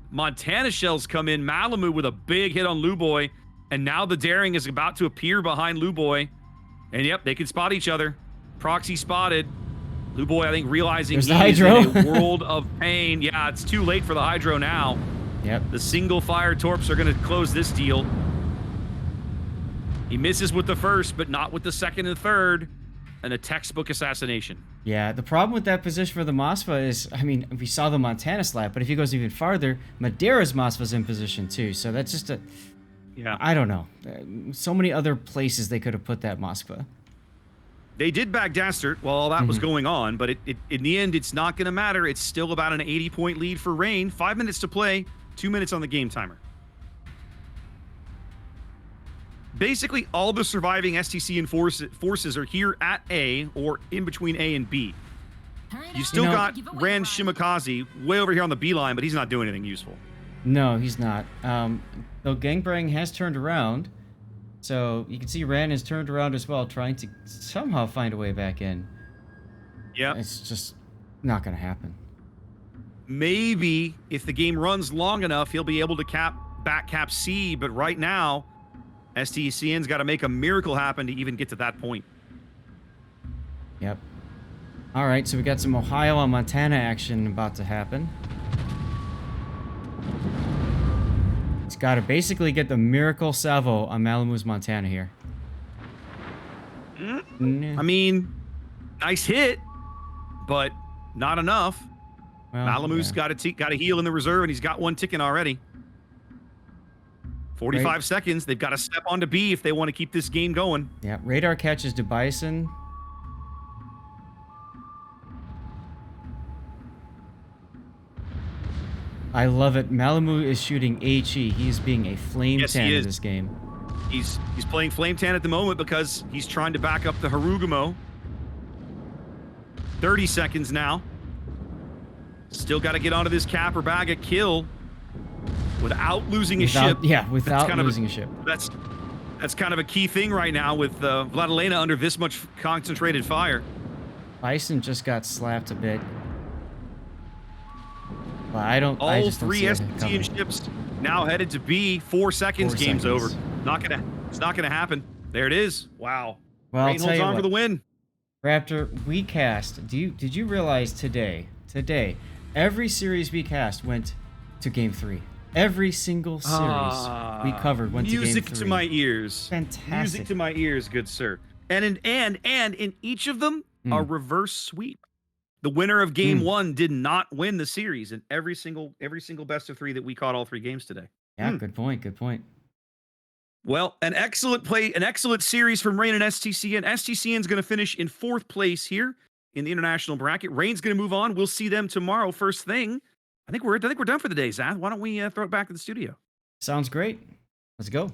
Montana shells come in. Malamu with a big hit on Luboy. And now the Daring is about to appear behind Luboy. And yep, they can spot each other. Proxy spotted. Luboy, I think, realizing There's he the is hydro. in a world of pain. Yeah, it's too late for the hydro now. Yep. The single fire torps are going to close this deal. He misses with the first, but not with the second and third. And a textbook assassination. Yeah, the problem with that position for the Mosfa is, I mean, we saw the Montana slap, but if he goes even farther, Madeira's Mosfa's in position too. So that's just a, Yeah. I don't know. So many other places they could have put that Mosfa. They did bag Dastard while all that was going on, but in the end, it's not going to matter. It's still about an 80-point lead for Rain. 5 minutes to play, 2 minutes on the game timer. Basically, all the surviving STCN forces are here at A or in between A and B. Hurry You up. still know- got Give away, Ran Ron. Shimakaze way over here on the B line, but he's not doing anything useful. No, he's not. Though Gangbang has turned around, so you can see Ran has turned around as well, trying to somehow find a way back in. Yeah. It's just not going to happen. Maybe if the game runs long enough, he'll be able to back cap C, but right now, STCN's got to make a miracle happen to even get to that point. Yep. All right, so we got some Ohio and Montana action about to happen. He's got to basically get the miracle salvo on Malamu's Montana here. I mean, nice hit, but not enough. Well, Malamu's yeah. got a heal in the reserve, and he's got one ticking already. 45 Right. seconds. They've got to step onto B if they want to keep this game going. Yeah, radar catches Dubaisen. I love it. Malamu is shooting HE. He's being a flame Yes, he tan in is. this game. He's playing Flame Tan at the moment because he's trying to back up the Harugumo. 30 seconds now. Still got to get onto this cap or bag a kill without losing a ship. Yeah, without kind of losing a ship. That's kind of a key thing right now with Vladilena under this much concentrated fire. Bison just got slapped a bit. But I just All don't three see it STCN coming. ships now headed to B. 4 seconds, 4 game's seconds. over. It's not gonna happen. There it is. Wow. Well, I'll Rain tell holds you on for what. the win. Raptor, we cast. Did you realize today, every series we cast went to game 3. Every single series we covered went to game 3. Music to my ears. Fantastic. Music to my ears, good sir. And in each of them, a reverse sweep. The winner of game 1 did not win the series in every single best of 3 that we caught all 3 games today. Yeah, good point. Good point. Well, an excellent series from Rain and STCN. STCN's going to finish in 4th place here in the international bracket. Rain's going to move on. We'll see them tomorrow first thing. I think we're done for the day, Zath. Why don't we throw it back to the studio? Sounds great. Let's go.